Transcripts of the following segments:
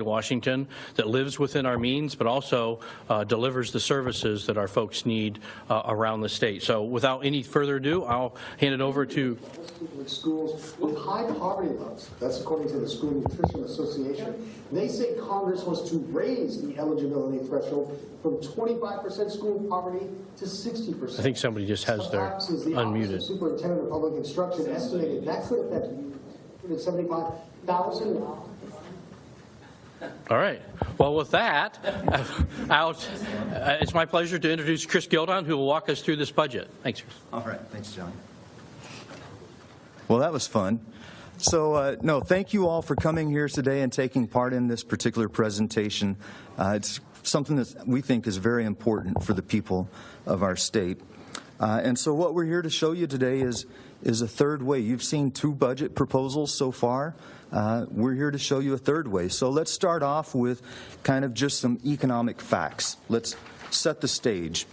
Washington that lives within our means, but also delivers the services that our folks need around the state. So without any further ado, I'll hand it over to schools with high poverty levels. That's according to the School Nutrition Association. They say Congress was to raise the eligibility threshold from 25% school poverty to 60%. I think somebody just has their unmuted. Superintendent of Public Instruction estimated that could affect 175,000. All right. Well, with that, it's my pleasure to introduce Chris Gildon, who will walk us through this budget. Thanks, Chris. All right. Thanks, John. Well, that was fun. So, no, thank you all for coming here today and taking part in this particular presentation. It's something that we think is very important for the people of our state. And so what we're here to show you today is a third way. You've seen 2 budget proposals so far. We're here to show you a third way. So let's start off with kind of just some economic facts. Let's set the stage.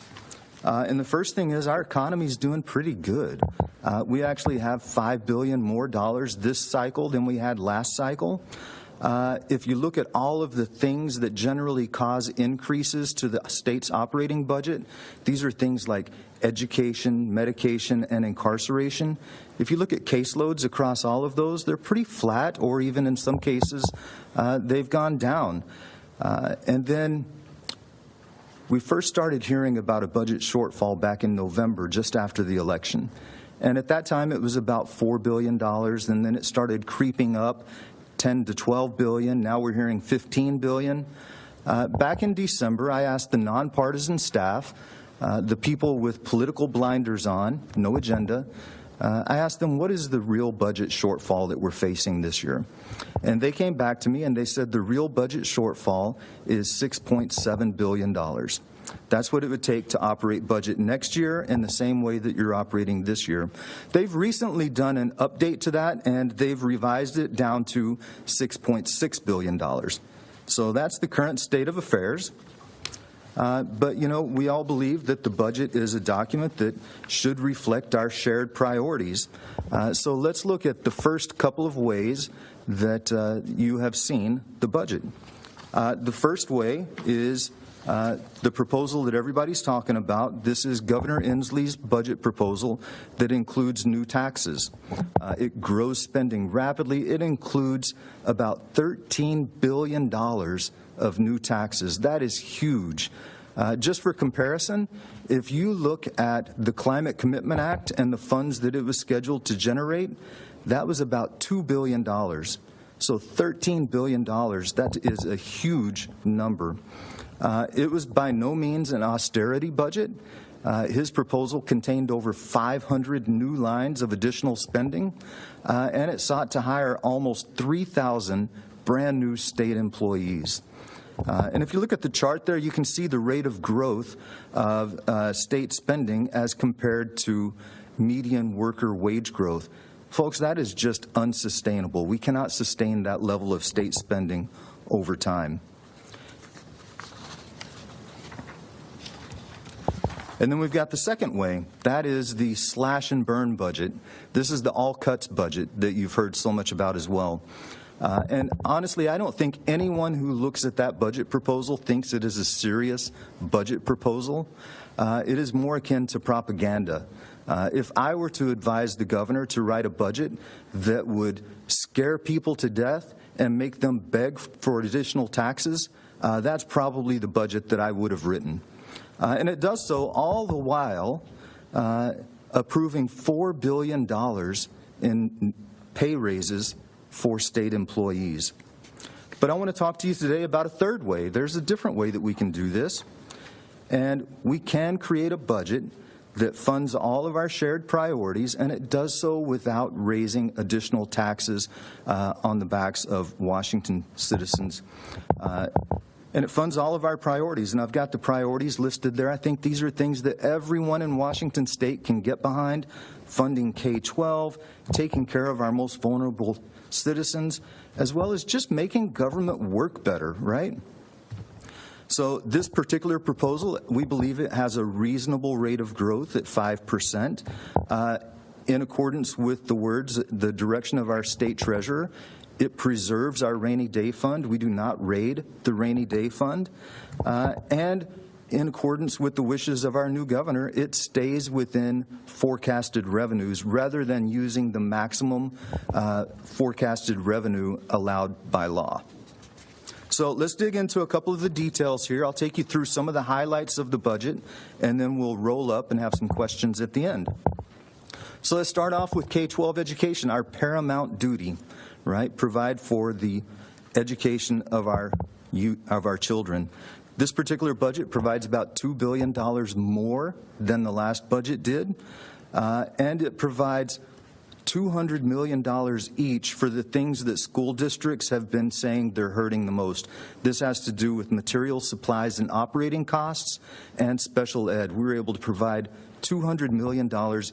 And the first thing is our economy is doing pretty good. We actually have $5 billion more this cycle than we had last cycle. If you look at all of the things that generally cause increases to the state's operating budget, these are things like education, medication, and incarceration. If you look at caseloads across all of those, they're pretty flat, or even in some cases, they've gone down. And then we first started hearing about a budget shortfall back in November, just after the election. And at that time, it was about $4 billion, and then it started creeping up, 10 to 12 billion. Now we're hearing 15 billion. Back in December, I asked the nonpartisan staff, the people with political blinders on, no agenda, I asked them, what is the real budget shortfall that we're facing this year? And they came back to me and they said the real budget shortfall is $6.7 billion. That's what it would take to operate budget next year in the same way that you're operating this year. They've recently done an update to that, and they've revised it down to $6.6 billion. So that's the current state of affairs. But, you know, we all believe that the budget is a document that should reflect our shared priorities. So let's look at the first couple of ways that you have seen the budget. The first way is the proposal that everybody's talking about. This is Governor Inslee's budget proposal that includes new taxes. It grows spending rapidly. It includes about $13 billion of new taxes. That is huge. Just for comparison, if you look at the Climate Commitment Act and the funds that it was scheduled to generate, that was about $2 billion. So $13 billion, that is a huge number. It was by no means an austerity budget. His proposal contained over 500 new lines of additional spending, and it sought to hire almost 3,000 brand new state employees. And if you look at the chart there, you can see the rate of growth of state spending as compared to median worker wage growth. Folks, that is just unsustainable. We cannot sustain that level of state spending over time. And then we've got the second way. That is the slash and burn budget. This is the all cuts budget that you've heard so much about as well. And honestly, I don't think anyone who looks at that budget proposal thinks it is a serious budget proposal. It is more akin to propaganda. If I were to advise the governor to write a budget that would scare people to death and make them beg for additional taxes, that's probably the budget that I would have written. And it does so all the while approving $4 billion in pay raises for state employees. But I want to talk to you today about a third way. There's a different way that we can do this. And we can create a budget that funds all of our shared priorities, and it does so without raising additional taxes on the backs of Washington citizens. And it funds all of our priorities, and I've got the priorities listed there. I think these are things that everyone in Washington state can get behind: funding K-12, taking care of our most vulnerable citizens, as well as just making government work better, right? So this particular proposal, we believe it has a reasonable rate of growth at 5%, in accordance with the direction of our state treasurer. It preserves our rainy day fund. We do not raid the rainy day fund. And in accordance with the wishes of our new governor, it stays within forecasted revenues rather than using the maximum forecasted revenue allowed by law. So let's dig into a couple of the details here. I'll take you through some of the highlights of the budget, and then we'll roll up and have some questions at the end. So let's start off with K-12 education, our paramount duty, right? Provide for the education of our children. This particular budget provides about $2 billion more than the last budget did, and it provides $200 million each for the things that school districts have been saying they're hurting the most. This has to do with material, supplies, and operating costs, and special ed. We were able to provide $200 million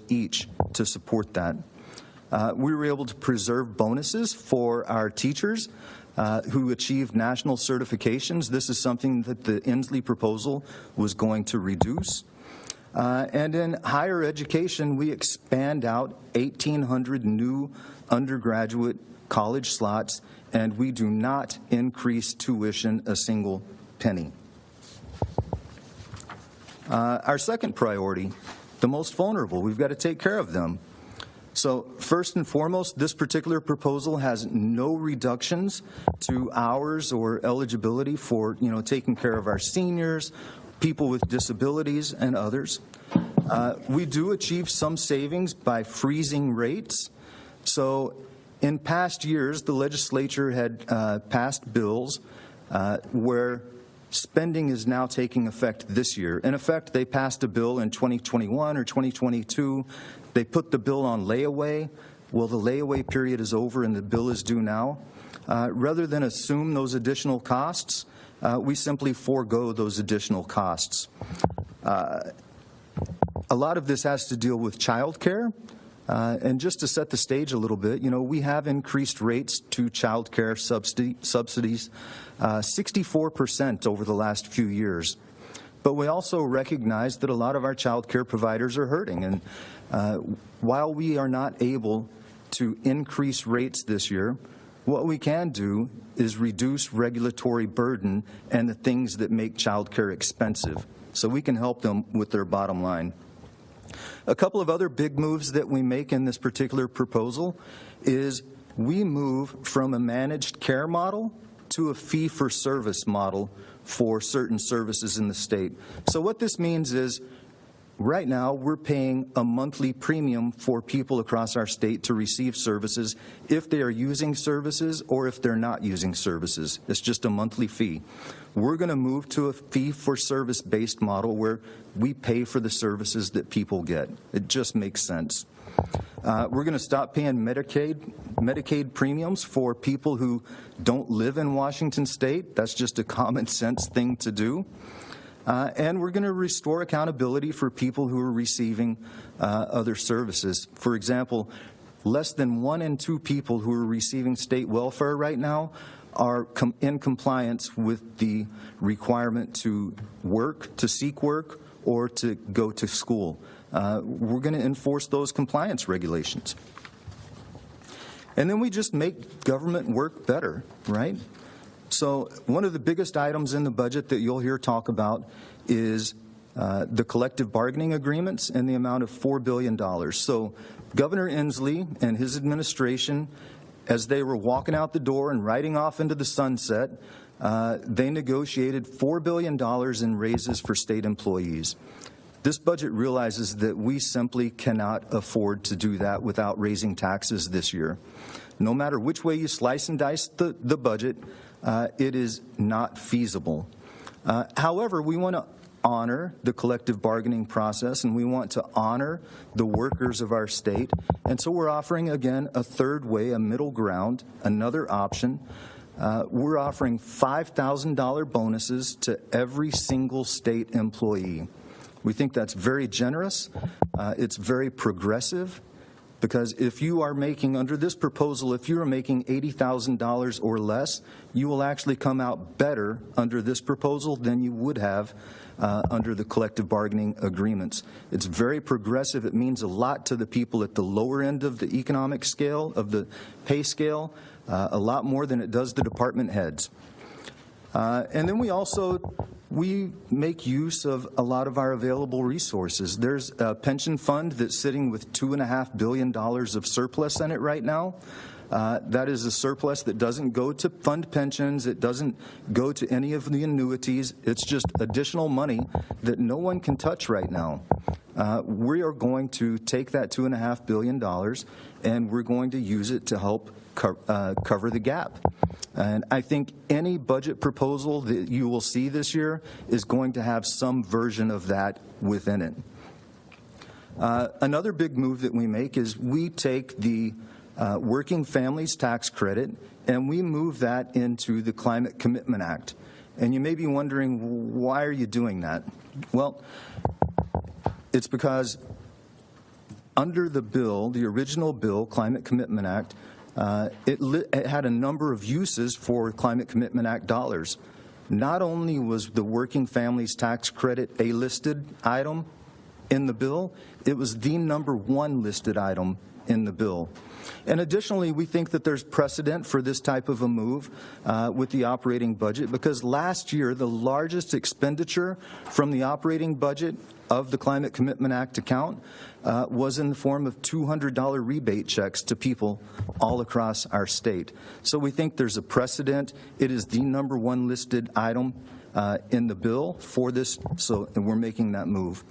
each to support that. We were able to preserve bonuses for our teachers who achieved national certifications. This is something that the Inslee proposal was going to reduce. And in higher education, we expand out 1,800 new undergraduate college slots, and we do not increase tuition a single penny. Our second priority, the most vulnerable. We've got to take care of them. So first and foremost, this particular proposal has no reductions to hours or eligibility for, taking care of our seniors, people with disabilities, and others. We do achieve some savings by freezing rates. So in past years, the legislature had passed bills where spending is now taking effect this year. In effect, they passed a bill in 2021 or 2022. They put the bill on layaway. Well, the layaway period is over and the bill is due now. Rather than assume those additional costs, we simply forego those additional costs. A lot of this has to deal with child care. And just to set the stage a little bit, we have increased rates to child care subsidies 64% over the last few years. But we also recognize that a lot of our child care providers are hurting. And while we are not able to increase rates this year, what we can do is reduce regulatory burden and the things that make child care expensive, so we can help them with their bottom line. A couple of other big moves that we make in this particular proposal is we move from a managed care model to a fee-for-service model for certain services in the state. So what this means is right now we're paying a monthly premium for people across our state to receive services if they are using services or if they're not using services. It's just a monthly fee. We're going to move to a fee-for-service based model where we pay for the services that people get. It just makes sense. We're going to stop paying Medicaid premiums for people who don't live in Washington State. That's just a common sense thing to do. And we're going to restore accountability for people who are receiving other services. For example, less than 1 in 2 people who are receiving state welfare right now are in compliance with the requirement to work, to seek work, or to go to school. We're going to enforce those compliance regulations. And then we just make government work better, right? So one of the biggest items in the budget that you'll hear talk about is the collective bargaining agreements and the amount of $4 billion. So Governor Inslee and his administration, as they were walking out the door and riding off into the sunset, they negotiated $4 billion in raises for state employees. This budget realizes that we simply cannot afford to do that without raising taxes this year. No matter which way you slice and dice the budget, it is not feasible. However, we want to honor the collective bargaining process, and we want to honor the workers of our state. And so we're offering, again, a third way, a middle ground, another option. We're offering $5,000 bonuses to every single state employee. We think that's very generous. It's very progressive. Because if you are making, under this proposal, if you are making $80,000 or less, you will actually come out better under this proposal than you would have under the collective bargaining agreements. It's very progressive. It means a lot to the people at the lower end of the economic scale, of the pay scale, a lot more than it does the department heads. And then we make use of a lot of our available resources. There's a pension fund that's sitting with $2.5 billion of surplus in it right now. That is a surplus that doesn't go to fund pensions. It doesn't go to any of the annuities. It's just additional money that no one can touch right now. We are going to take that $2.5 billion and we're going to use it to help cover the gap. And I think any budget proposal that you will see this year is going to have some version of that within it. Another big move that we make is we take the Working Families Tax Credit and we move that into the Climate Commitment Act. And you may be wondering, why are you doing that? Well, it's because under the bill, the original bill, Climate Commitment Act, it had a number of uses for Climate Commitment Act dollars. Not only was the Working Families Tax Credit a listed item in the bill, it was the #1 listed item in the bill. And additionally, we think that there's precedent for this type of a move with the operating budget, because last year the largest expenditure from the operating budget of the Climate Commitment Act account was in the form of $200 rebate checks to people all across our state. So we think there's a precedent. It is the #1 listed item in the bill for this, and we're making that move.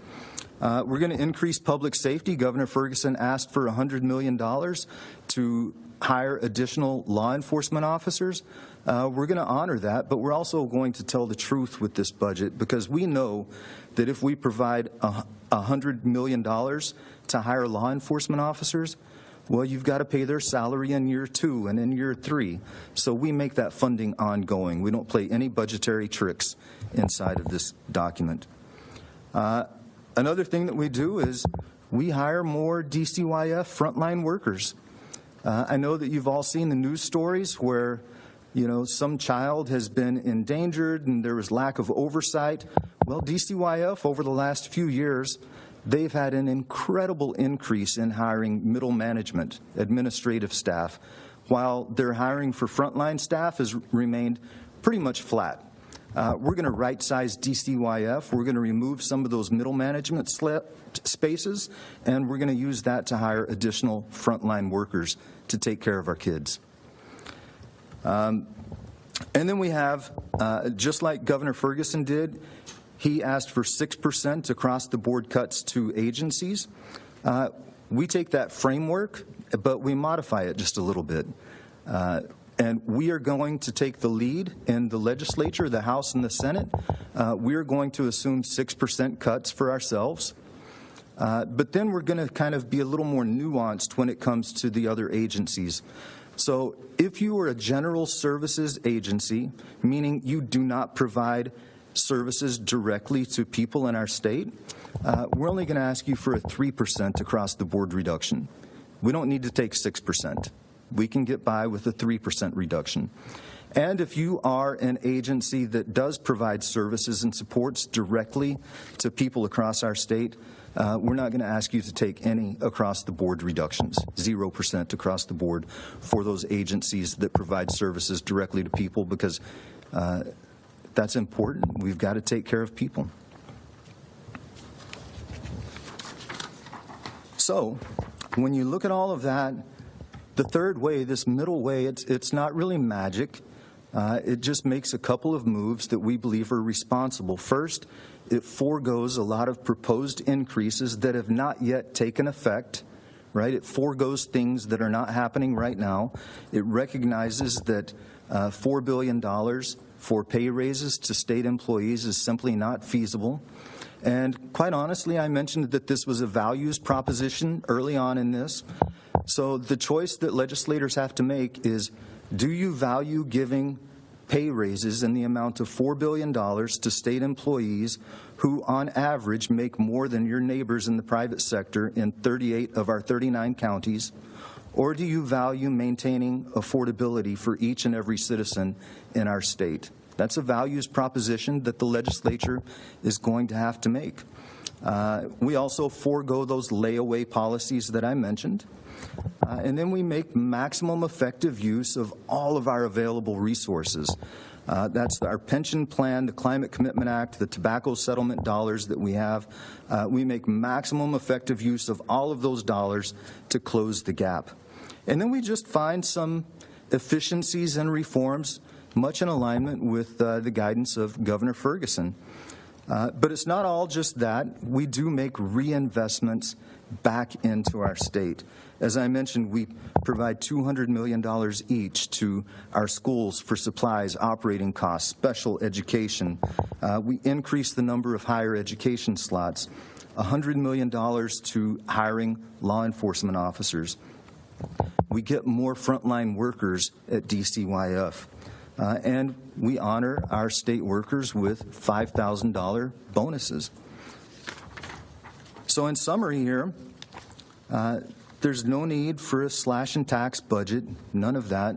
We're going to increase public safety. Governor Ferguson asked for $100 million to hire additional law enforcement officers. We're going to honor that, but we're also going to tell the truth with this budget, because we know that if we provide $100 million to hire law enforcement officers, well, you've got to pay their salary in year 2 and in year 3. So we make that funding ongoing. We don't play any budgetary tricks inside of this document. Another thing that we do is we hire more DCYF frontline workers. I know that you've all seen the news stories where, some child has been endangered and there was lack of oversight. Well, DCYF, over the last few years, they've had an incredible increase in hiring middle management, administrative staff, while their hiring for frontline staff has remained pretty much flat. We're going to right-size DCYF. We're going to remove some of those middle management spaces, and we're going to use that to hire additional frontline workers to take care of our kids. And then we have, just like Governor Ferguson did, he asked for 6% across-the-board cuts to agencies. We take that framework, but we modify it just a little bit. And we are going to take the lead in the legislature, the House and the Senate. We are going to assume 6% cuts for ourselves. But then we're going to kind of be a little more nuanced when it comes to the other agencies. So if you are a general services agency, meaning you do not provide services directly to people in our state, we're only going to ask you for a 3% across-the-board reduction. We don't need to take 6%. We can get by with a 3% reduction. And if you are an agency that does provide services and supports directly to people across our state, we're not going to ask you to take any across-the-board reductions, 0% across the board for those agencies that provide services directly to people, because that's important. We've got to take care of people. So when you look at all of that, the third way, this middle way, it's not really magic. It just makes a couple of moves that we believe are responsible. First, it forgoes a lot of proposed increases that have not yet taken effect, right? It forgoes things that are not happening right now. It recognizes that $4 billion for pay raises to state employees is simply not feasible. And quite honestly, I mentioned that this was a values proposition early on in this. So the choice that legislators have to make is, do you value giving pay raises in the amount of $4 billion to state employees who, on average, make more than your neighbors in the private sector in 38 of our 39 counties? Or do you value maintaining affordability for each and every citizen in our state? That's a values proposition that the legislature is going to have to make. We also forego those layaway policies that I mentioned. And then we make maximum effective use of all of our available resources. That's our pension plan, the Climate Commitment Act, the tobacco settlement dollars that we have. We make maximum effective use of all of those dollars to close the gap. And then we just find some efficiencies and reforms, much in alignment with the guidance of Governor Ferguson. But it's not all just that. We do make reinvestments back into our state. As I mentioned, we provide $200 million each to our schools for supplies, operating costs, special education. We increase the number of higher education slots, $100 million to hiring law enforcement officers. We get more frontline workers at DCYF. And we honor our state workers with $5,000 bonuses. So in summary here, there's no need for a slash and tax budget, none of that.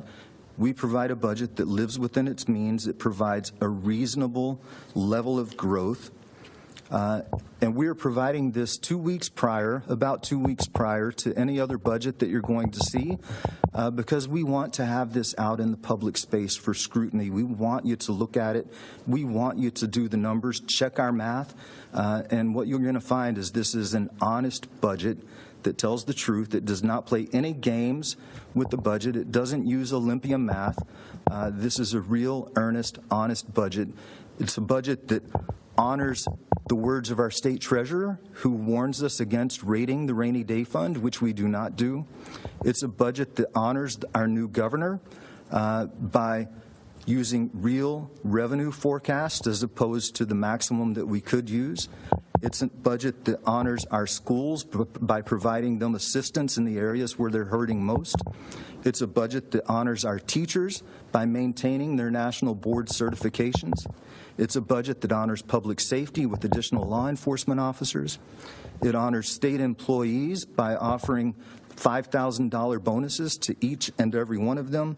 We provide a budget that lives within its means. It provides a reasonable level of growth. And we're providing this 2 weeks prior, about 2 weeks prior to any other budget that you're going to see, because we want to have this out in the public space for scrutiny. We want you to look at it. We want you to do the numbers, check our math, and what you're going to find is this is an honest budget that tells the truth. It does not play any games with the budget. It doesn't use Olympian math. This is a real, earnest, honest budget. It's a budget that honors the words of our state treasurer, who warns us against raiding the rainy day fund, which we do not do. It's a budget that honors our new governor by using real revenue forecasts as opposed to the maximum that we could use. It's a budget that honors our schools by providing them assistance in the areas where they're hurting most. It's a budget that honors our teachers by maintaining their national board certifications. It's a budget that honors public safety with additional law enforcement officers. It honors state employees by offering $5,000 bonuses to each and every one of them.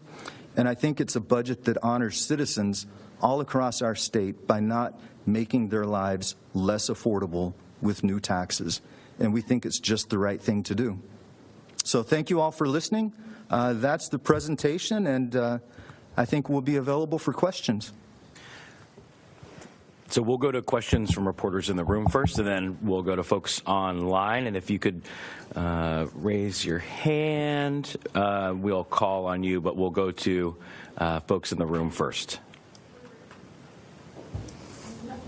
And I think it's a budget that honors citizens all across our state by not making their lives less affordable with new taxes. And we think it's just the right thing to do. So thank you all for listening. That's the presentation, and I think we'll be available for questions. So we'll go to questions from reporters in the room first, and then we'll go to folks online. And if you could raise your hand, we'll call on you, but we'll go to folks in the room first.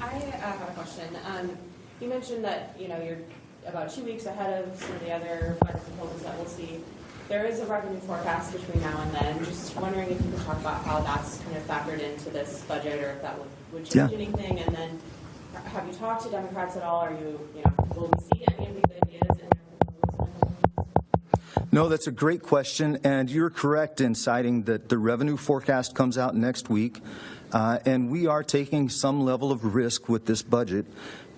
I have a question. You mentioned that you're about 2 weeks ahead of some of the other budget proposals that we'll see. There is a revenue forecast between now and then. Just wondering if you could talk about how that's kind of factored into this budget, or if that would change anything. And then, have you talked to Democrats at all? Are will we see any of these ideas in their proposals? No, that's a great question, and you're correct in citing that the revenue forecast comes out next week, and we are taking some level of risk with this budget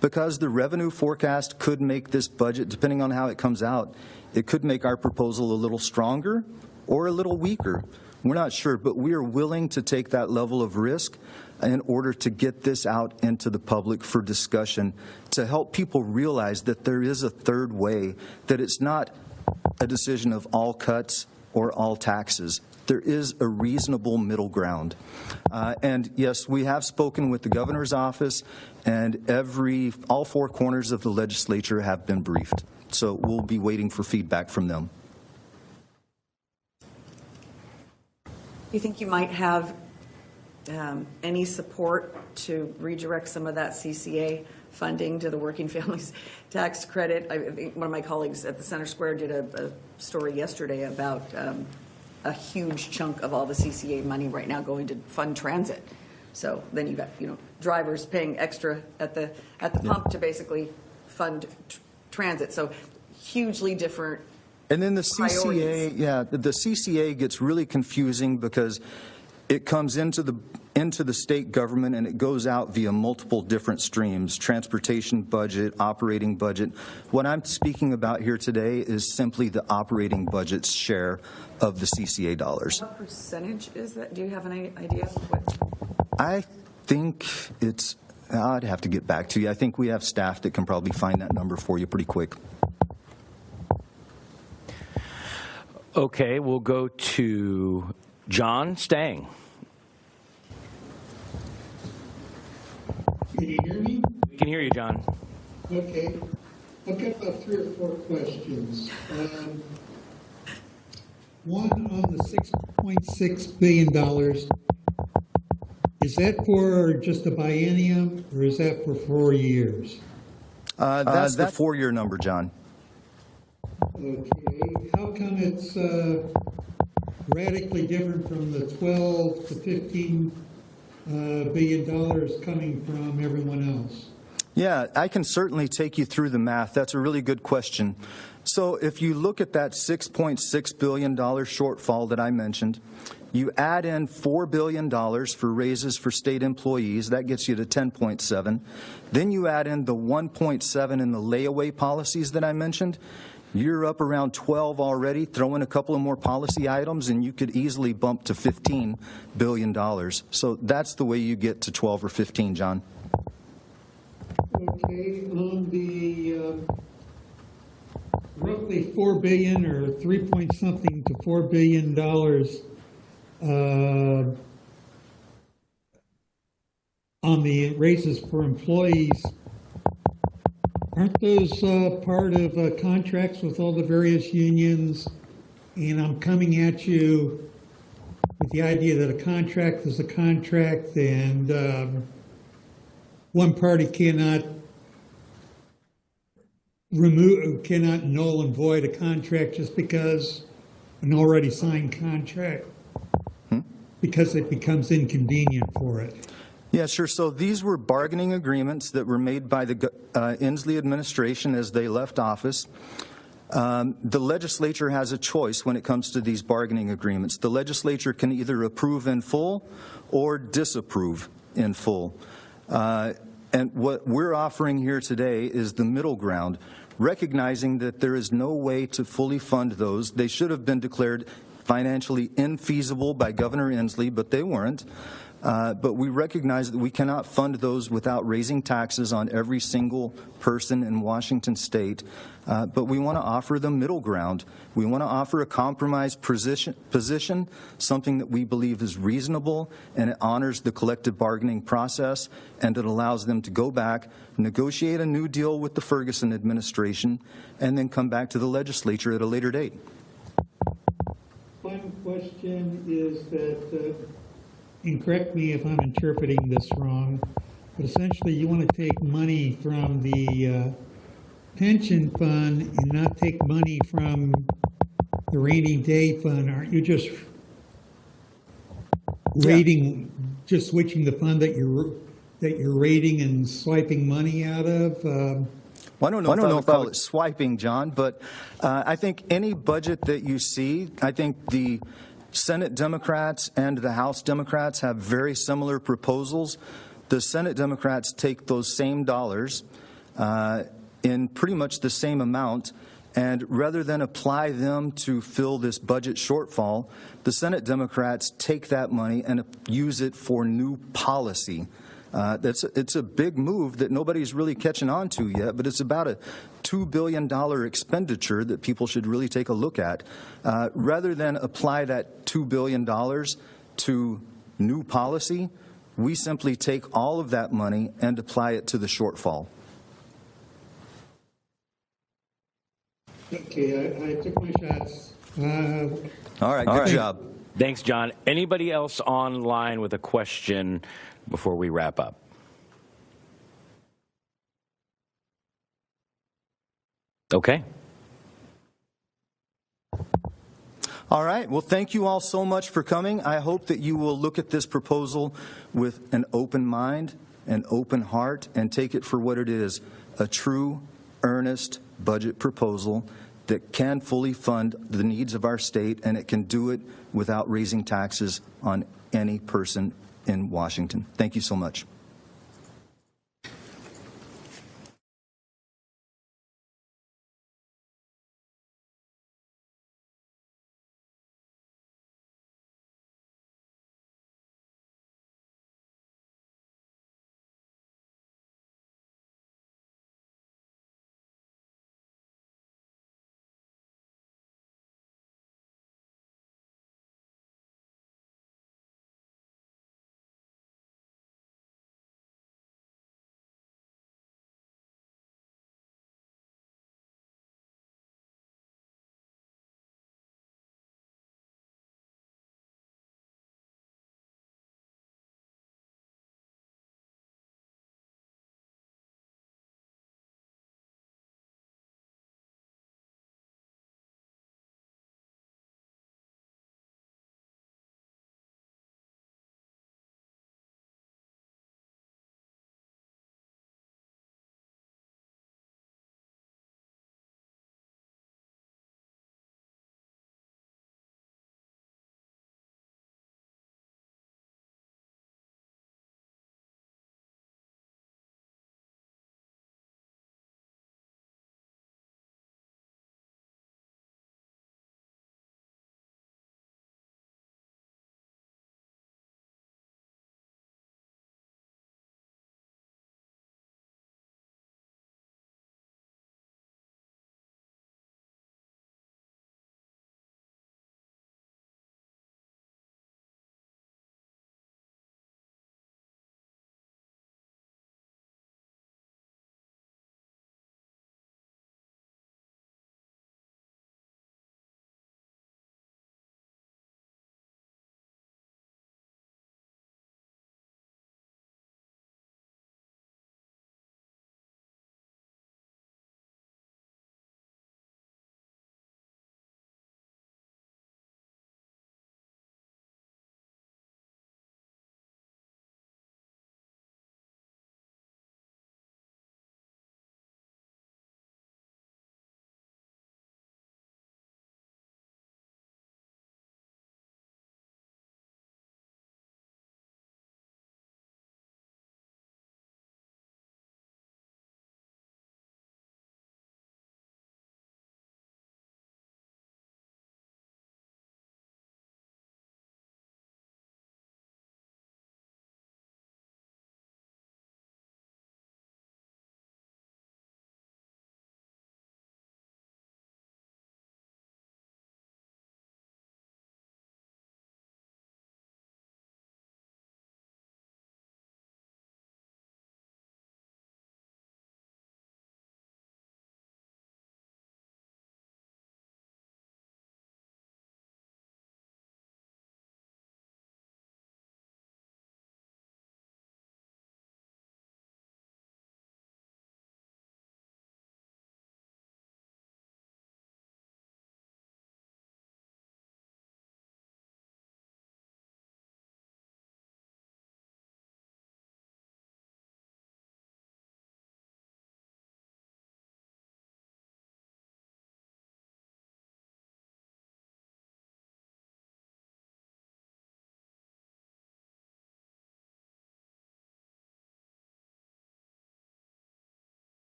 because the revenue forecast could make this budget, depending on how it comes out, it could make our proposal a little stronger or a little weaker. We're not sure, but we are willing to take that level of risk in order to get this out into the public for discussion, to help people realize that there is a third way, that it's not a decision of all cuts or all taxes. There is a reasonable middle ground. And yes, we have spoken with the governor's office, and all four corners of the legislature have been briefed. So we'll be waiting for feedback from them. You think you might have any support to redirect some of that CCA funding to the Working Families Tax Credit? I think one of my colleagues at the Center Square did a story yesterday about a huge chunk of all the CCA money right now going to fund transit. So then you've got drivers paying extra at the pump to basically fund transit. So hugely different. And then the CCA, the CCA gets really confusing because it comes into the state government and it goes out via multiple different streams: transportation budget, operating budget. What I'm speaking about here today is simply the operating budget's share of the CCA dollars. What percentage is that? Do you have any idea? What? I think it's, I'd have to get back to you. I think we have staff that can probably find that number for you pretty quick. Okay, we'll go to John Stang. Can you hear me? We can hear you, John. Okay. I've got about 3 or 4 questions. One on the $6.6 billion. Is that for just a biennium, or is that for 4 years? That's the 4-year number, John. Okay. How come it's radically different from the 12 to 15 billion dollars coming from everyone else? Yeah, I can certainly take you through the math. That's a really good question. So if you look at that $6.6 billion shortfall that I mentioned, you add in $4 billion for raises for state employees, that gets you to 10.7. Then you add in the 1.7 in the layaway policies that I mentioned. You're up around 12 already. Throw in a couple of more policy items and you could easily bump to $15 billion. So that's the way you get to 12 or 15, John. Okay. On the roughly $4 billion or 3 point something to $4 billion on the raises for employees, aren't those part of contracts with all the various unions? And I'm coming at you with the idea that a contract is a contract, and one party cannot null and void a contract just because an already signed contract, because it becomes inconvenient for it. Yeah, sure. So these were bargaining agreements that were made by the Inslee administration as they left office. The legislature has a choice when it comes to these bargaining agreements. The legislature can either approve in full or disapprove in full. And what we're offering here today is the middle ground, recognizing that there is no way to fully fund those. They should have been declared financially infeasible by Governor Inslee, but they weren't. But we recognize that we cannot fund those without raising taxes on every single person in Washington state. But we want to offer the middle ground. We want to offer a compromise position, something that we believe is reasonable and it honors the collective bargaining process, and it allows them to go back, negotiate a new deal with the Ferguson administration, and then come back to the legislature at a later date. Final question is that, and correct me if I'm interpreting this wrong, but essentially you want to take money from the pension fund and not take money from the rainy day fund. Aren't you just rating, just switching the fund that you're rating and swiping money out of? Well, I don't know if I would call it swiping, John, but I think any budget that you see, I think the Senate Democrats and the House Democrats have very similar proposals. The Senate Democrats take those same dollars in pretty much the same amount, and rather than apply them to fill this budget shortfall, the Senate Democrats take that money and use it for new policy. It's a big move that nobody's really catching on to yet, but it's about a $2 billion expenditure that people should really take a look at. Rather than apply that $2 billion to new policy, we simply take all of that money and apply it to the shortfall. Okay, I took my shots. All right, good job. Thanks, John. Anybody else online with a question before we wrap up? Okay. All right. Well, thank you all so much for coming. I hope that you will look at this proposal with an open mind, an open heart, and take it for what it is, a true, earnest budget proposal that can fully fund the needs of our state, and it can do it without raising taxes on any person in Washington. Thank you so much.